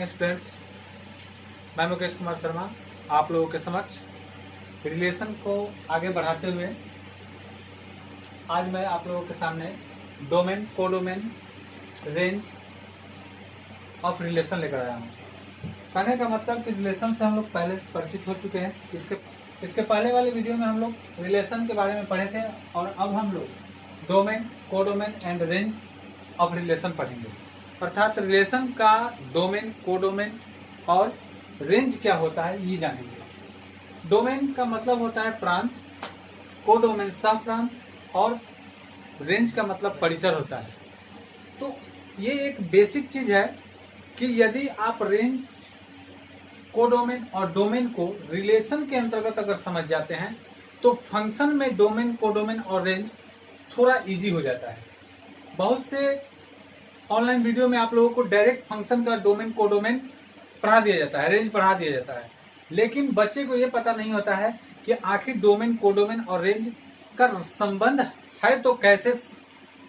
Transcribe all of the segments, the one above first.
Morning students. मैं मुकेश कुमार शर्मा आप लोगों के समक्ष रिलेशन को आगे बढ़ाते हुए आज मैं आप लोगों के सामने domain, codomain, range of relation लेकर आया हूँ। कहने का मतलब कि रिलेशन से हम लोग पहले परिचित हो चुके हैं। इसके पहले वाले वीडियो में हम लोग रिलेशन के बारे में पढ़े थे और अब हम लोग domain, codomain and range of relation पढ़ेंगे। अर्थात रिलेशन का डोमेन, कोडोमेन और रेंज क्या होता है ये जानेंगे। डोमेन का मतलब होता है प्रांत, कोडोमेन सह प्रांत और रेंज का मतलब परिसर होता है। तो ये एक बेसिक चीज है कि यदि आप रेंज, कोडोमेन और डोमेन को रिलेशन के अंतर्गत अगर समझ जाते हैं तो फंक्शन में डोमेन, कोडोमेन और रेंज थोड़ा इजी हो जाता है। बहुत से ऑनलाइन वीडियो में आप लोगों को डायरेक्ट फंक्शन का डोमेन, कोडोमेन पढ़ा दिया जाता है, रेंज पढ़ा दिया जाता है, लेकिन बच्चे को यह पता नहीं होता है कि आखिर डोमेन, कोडोमेन और रेंज का संबंध है तो कैसे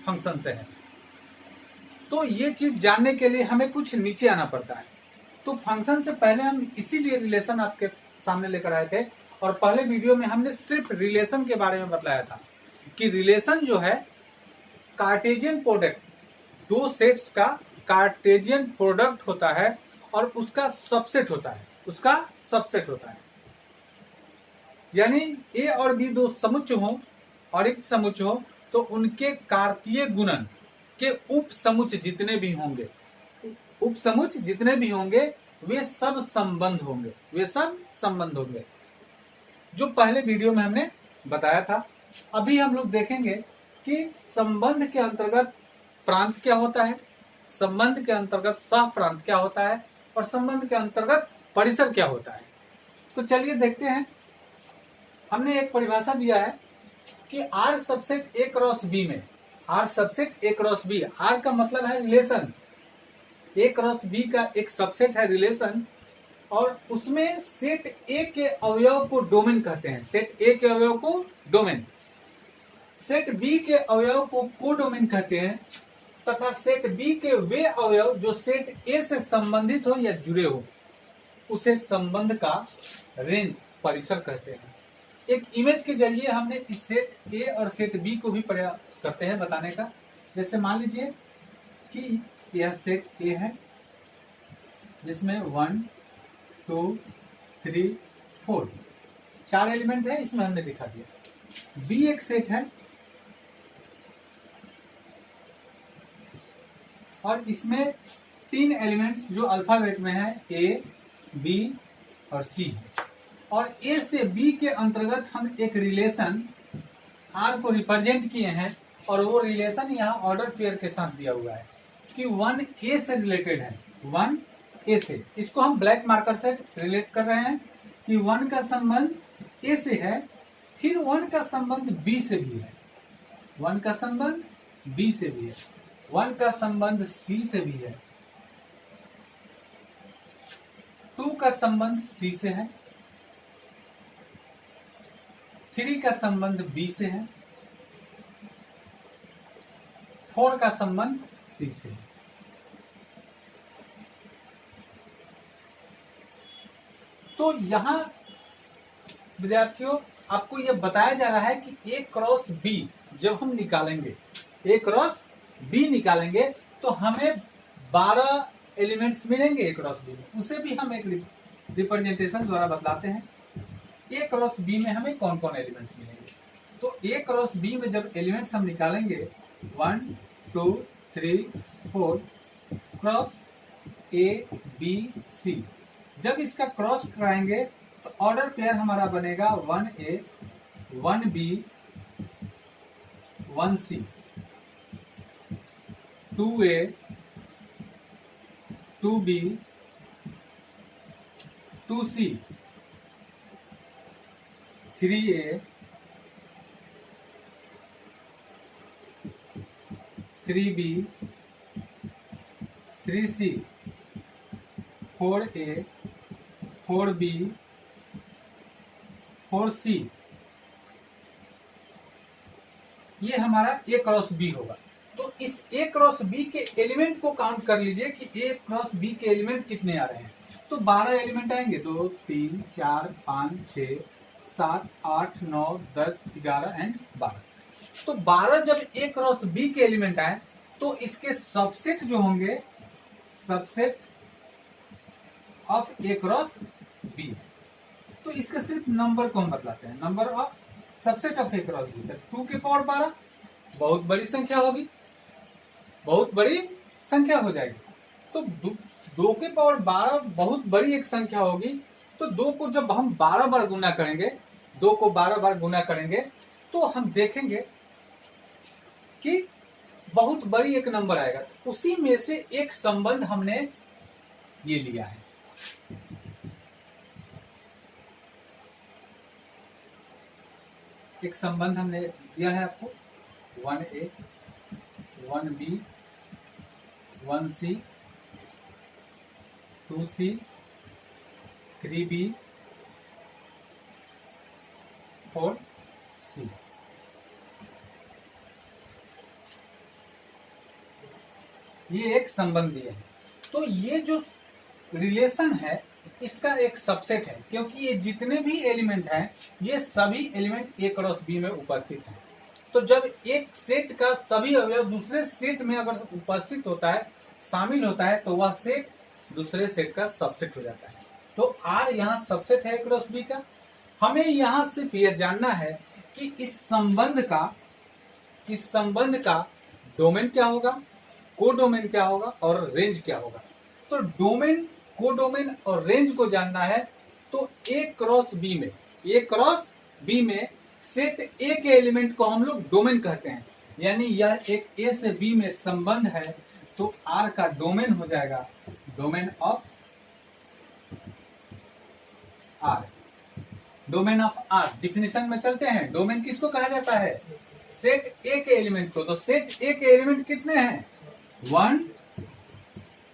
फंक्शन से है। तो ये चीज जानने के लिए हमें कुछ नीचे आना पड़ता है। तो फंक्शन से पहले हम इसीलिए रिलेशन आपके सामने लेकर आए थे और पहले वीडियो में हमने सिर्फ रिलेशन के बारे में बताया था कि रिलेशन जो है कार्टेशियन प्रोडक्ट, दो सेट्स का कार्टेशियन प्रोडक्ट होता है और उसका सबसेट होता है, यानी ए और बी दो समुच्चय हो और एक समुच्चय हो तो उनके कार्तीय गुणन के उप समुच्चय जितने भी होंगे वे सब संबंध होंगे, जो पहले वीडियो में हमने बताया था। अभी हम लोग देखेंगे कि संबंध के अंतर्गत प्रांत क्या होता है, संबंध के अंतर्गत सह प्रांत क्या होता है और संबंध के अंतर्गत परिसर क्या होता है। तो चलिए देखते हैं। हमने एक परिभाषा दिया है कि R subset A cross B में, R subset A cross B, R का मतलब है रिलेशन, ए क्रॉस बी का एक सबसेट है रिलेशन और उसमें सेट ए के अवयव को डोमेन कहते हैं, सेट ए के अवयव को डोमेन, सेट बी के अवयव को कोडोमेन कहते हैं तथा सेट बी के वे अवयव जो सेट ए से संबंधित हो या जुड़े हो उसे संबंध का रेंज, परिसर कहते हैं। एक इमेज के जरिए हमने इस सेट ए और सेट बी को भी प्रयास करते हैं बताने का। जैसे मान लीजिए कि यह सेट ए है जिसमें 1, 2, 3, 4 चार एलिमेंट है, इसमें हमने दिखा दिया। बी एक सेट है और इसमें 3 एलिमेंट्स जो अल्फाबेट में है, ए, बी और सी, और ए से बी के अंतर्गत हम एक रिलेशन आर को रिप्रेजेंट किए हैं और वो रिलेशन यहाँ ऑर्डर पेयर के साथ दिया हुआ है कि 1 ए से रिलेटेड है, 1 ए से। इसको हम ब्लैक मार्कर से रिलेट कर रहे हैं कि 1 का संबंध ए से है, फिर 1 का संबंध बी से भी है, 1 का संबंध बी से भी है, 1 का संबंध सी से भी है, 2 का संबंध सी से है, 3 का संबंध बी से है, 4 का संबंध सी से है। तो यहां विद्यार्थियों आपको यह बताया जा रहा है कि ए क्रॉस बी जब हम निकालेंगे, ए क्रॉस बी निकालेंगे तो हमें 12 एलिमेंट्स मिलेंगे ए क्रॉस बी में। उसे भी हम एक रिप्रेजेंटेशन द्वारा बतलाते हैं ए क्रॉस बी में हमें कौन कौन एलिमेंट्स मिलेंगे। तो ए क्रॉस बी में जब एलिमेंट्स हम निकालेंगे 1, 2, 3, 4 क्रॉस ए, बी, सी, जब इसका क्रॉस कराएंगे तो ऑर्डर पेयर हमारा बनेगा 1A, 1B, 1C, 2A, 2B, 2C, 3A, 3B, 3C, 4A, 4B, 4C, ये हमारा ए क्रॉस बी होगा। तो इस A क्रॉस B के एलिमेंट को काउंट कर लीजिए कि A क्रॉस B के एलिमेंट कितने आ रहे हैं। तो 12 एलिमेंट आएंगे, 2 3 4 5 6 7 8 9 10 11 एंड 12। तो 12 जब A क्रॉस B के एलिमेंट आए तो इसके सबसेट जो होंगे, subset of A cross B, तो इसके सिर्फ नंबर को हम बतलाते हैं, number of subset of A cross B। 2 की पावर 12 बहुत बड़ी संख्या होगी, बहुत बड़ी संख्या हो जाएगी। तो 2 की पावर 12 बहुत बड़ी एक संख्या होगी। तो 2 को जब हम 12 बार गुना करेंगे, 2 को 12 बार गुना करेंगे तो हम देखेंगे कि बहुत बड़ी एक नंबर आएगा। तो उसी में से एक संबंध हमने ये लिया है। एक संबंध हमने दिया है आपको, 1A 1B 1C 2C 3B 4C। ये एक संबंध दिया है। तो ये जो रिलेशन है इसका एक सबसेट है, क्योंकि ये जितने भी एलिमेंट हैं ये सभी एलिमेंट A क्रॉस B में उपस्थित हैं। तो जब एक सेट का सभी अवयव दूसरे सेट में अगर उपस्थित होता है, शामिल होता है, तो वह सेट दूसरे सेट का सबसेट हो जाता है। तो R यहाँ सबसेट है A क्रॉस B का। हमें यहाँ सिर्फ यह जानना है कि इस संबंध का डोमेन क्या होगा, कोडोमेन क्या होगा और रेंज क्या होगा। तो डोमेन, कोडोमेन और रेंज को जानना है तो A क्रॉस B में सेट A के एलिमेंट को हम लोग डोमेन कहते हैं। यानी यह एक A से B में संबंध है तो R का डोमेन हो जाएगा domain of R। Domain of R definition में चलते हैं। डोमेन किसको कहा जाता है? सेट A के एलिमेंट को। तो सेट A के एलिमेंट कितने हैं? 1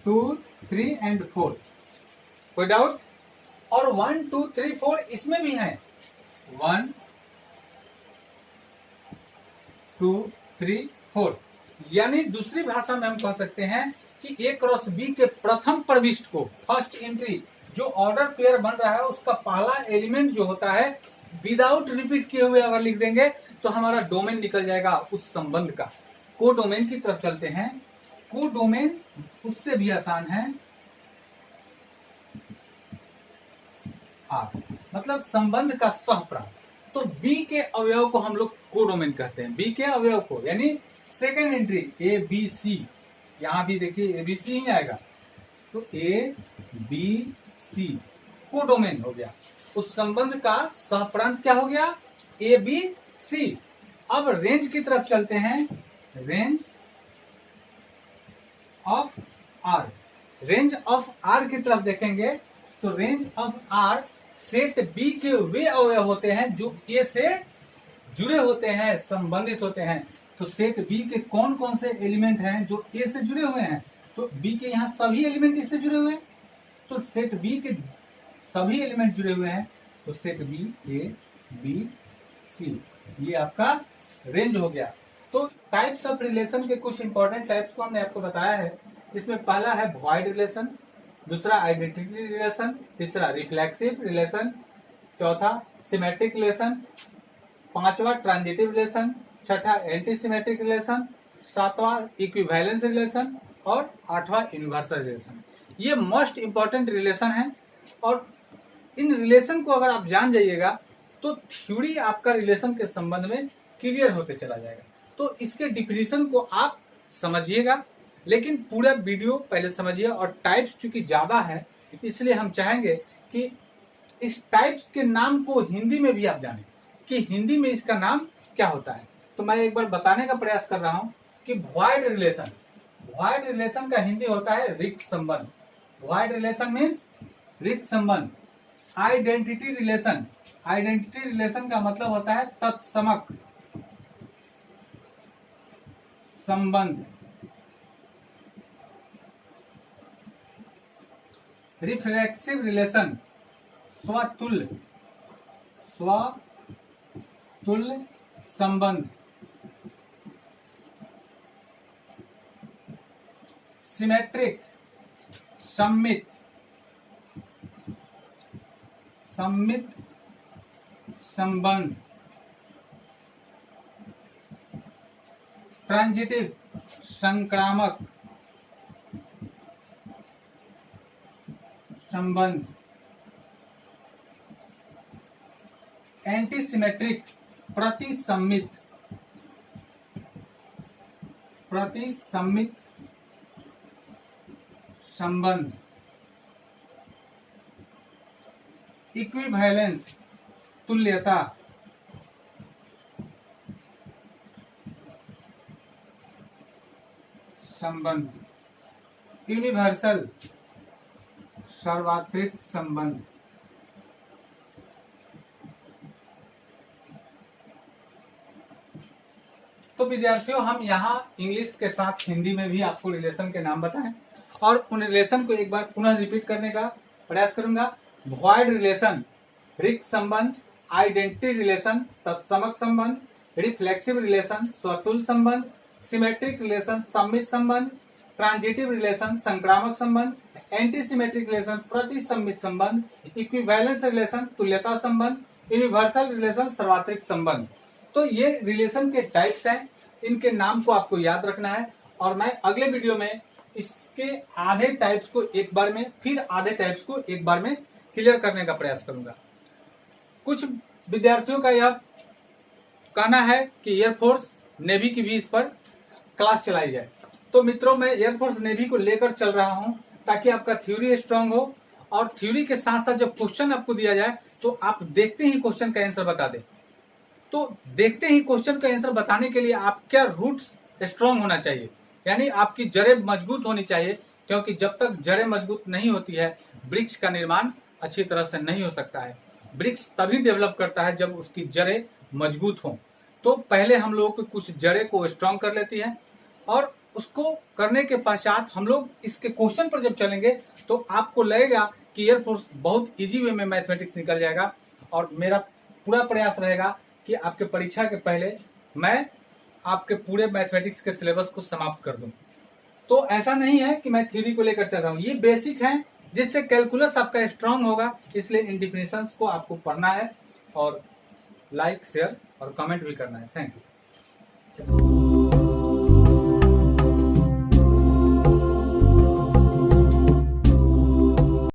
2 3 एंड 4। कोई डाउट? और 1 2 3 4 इसमें भी हैं। 1 2 3 4। यानी दूसरी भाषा में हम कह सकते हैं कि A क्रॉस B के प्रथम प्रविष्ट को, फर्स्ट एंट्री जो ऑर्डर पेयर बन रहा है उसका पहला एलिमेंट जो होता है, विदाउट रिपीट किए हुए अगर लिख देंगे तो हमारा डोमेन निकल जाएगा उस संबंध का। कोडोमेन की तरफ चलते हैं। कोडोमेन उससे भी आसान है, R मतलब संबंध का सहप्रांत। तो B के अवयव को हम लोग कोडोमेन कहते हैं। B के अवयव को यानी second entry A B C, यहां भी देखिए A B C ही आएगा। तो A B C कोडोमेन हो गया। उस संबंध का सहप्रांत क्या हो गया? A B C। अब रेंज की तरफ चलते हैं। Range of R, range of R की तरफ देखेंगे तो range of R set B के वे अवयव होते हैं जो A से जुड़े होते हैं, संबंधित होते हैं। तो सेट B के कौन कौन से एलिमेंट हैं जो A से जुड़े हुए हैं? तो B के यहाँ सभी एलिमेंट इससे जुड़े हुए हैं। तो सेट B के सभी एलिमेंट जुड़े हुए हैं। तो set B A B C, ये आपका रेंज हो गया। तो टाइप्स ऑफ रिलेशन के कुछ इंपॉर्टेंट टाइप्स को हमने आपको बताया है, जिसमें पहला है वॉइड रिलेशन, दूसरा आइडेंटिटी रिलेशन, तीसरा रिफ्लेक्सिव रिलेशन, चौथा सिमेट्रिक रिलेशन, पांचवा ट्रांजिटिव रिलेशन, छठा एंटी सिमेट्रिक रिलेशन, सातवां इक्विवेलेंस रिलेशन और आठवां यूनिवर्सल रिलेशन। ये मोस्ट इंपॉर्टेंट रिलेशन है और इन रिलेशन को अगर आप जान जाइएगा तो थ्योरी आपका रिलेशन के संबंध में क्लियर होते चला जाएगा। तो इसके डिफिनीशन को आप समझिएगा, लेकिन पूरा वीडियो पहले समझिए। और टाइप्स चूंकि ज्यादा है इसलिए हम चाहेंगे कि इस टाइप्स के नाम को हिंदी में भी आप जानें कि हिंदी में इसका नाम क्या होता है। तो मैं एक बार बताने का प्रयास कर रहा हूं कि वॉइड रिलेशन, वॉइड रिलेशन का हिंदी होता है रिक्त संबंध। वॉइड रिलेशन मीन्स रिक्त संबंध। आइडेंटिटी रिलेशन, आइडेंटिटी रिलेशन का मतलब होता है तत्समक संबंध। रिफ्लेक्सिव रिलेशन, स्वतुल्य, स्वतुल्य संबंध। सिमेट्रिक सममित संबंध, ट्रांजिटिव संक्रामक संबंध, एंटीसिमेट्रिक प्रतिसम्मित संबंध, इक्विवेलेंस तुल्यता, संबंध, यूनिवर्सल सार्वत्रिक संबंध। तो विद्यार्थियों, हम यहाँ इंग्लिश के साथ हिंदी में भी आपको रिलेशन के नाम बताएं और उन रिलेशन को एक बार पुनः रिपीट करने का प्रयास करूंगा। वॉइड रिलेशन, रिक्त संबंध, आइडेंटिटी रिलेशन, तत्समक संबंध, रिफ्लेक्सिव रिलेशन, स्वतुल संबंध, सिमेट्रिक रिलेशन, सम्मित संबंध, ट्रांजिटिव रिलेशन, संक्रामक संबंध, एंटीसिमेट्रिक रिलेशन, प्रतिसम्मित संबंध, इक्विवेलेंस रिलेशन, तुल्यता संबंध, यूनिवर्सल रिलेशन, सार्वत्रिक संबंध। तो ये रिलेशन के टाइप्स हैं, इनके नाम को आपको याद रखना है और मैं अगले वीडियो में इसके आधे टाइप्स को एक बार में, फिर आधे टाइप्स को एक बार में क्लियर करने का प्रयास करूंगा। कुछ विद्यार्थियों का यह कहना है कि एयरफोर्स नेवी की भी इस पर क्लास चलाई जाए। तो मित्रों, मैं एयरफोर्स नेवी को लेकर चल रहा हूं ताकि आपका थ्योरी स्ट्रांग हो और थ्योरी के साथ साथ जब क्वेश्चन आपको दिया जाए तो आप देखते ही क्वेश्चन का आंसर बता दें। तो देखते ही क्वेश्चन का आंसर बताने के लिए आपका रूट्स स्ट्रांग होना चाहिए, यानी आपकी जड़ें मजबूत होनी चाहिए, क्योंकि जब तक जड़ें मजबूत नहीं होती है वृक्ष का निर्माण अच्छी तरह से नहीं हो सकता है। वृक्ष तभी डेवलप करता है जब उसकी जड़ें मजबूत हों। तो पहले हम लोगों की कुछ जड़ें को स्ट्रांग कर लेती है और उसको करने के पश्चात हम लोग इसके क्वेश्चन पर जब चलेंगे तो आपको लगेगा कि एयरफोर्स बहुत इजी वे में मैथमेटिक्स निकल जाएगा। और मेरा पूरा प्रयास रहेगा कि आपके परीक्षा के पहले मैं आपके पूरे मैथमेटिक्स के सिलेबस को समाप्त कर दूं। तो ऐसा नहीं है कि मैं थ्योरी को लेकर चल रहा हूं, ये बेसिक है जिससे कैलकुलस आपका स्ट्रांग होगा। इसलिए इन डिफिनेशंस को आपको पढ़ना है और लाइक, शेयर और कमेंट भी करना है। Thank you.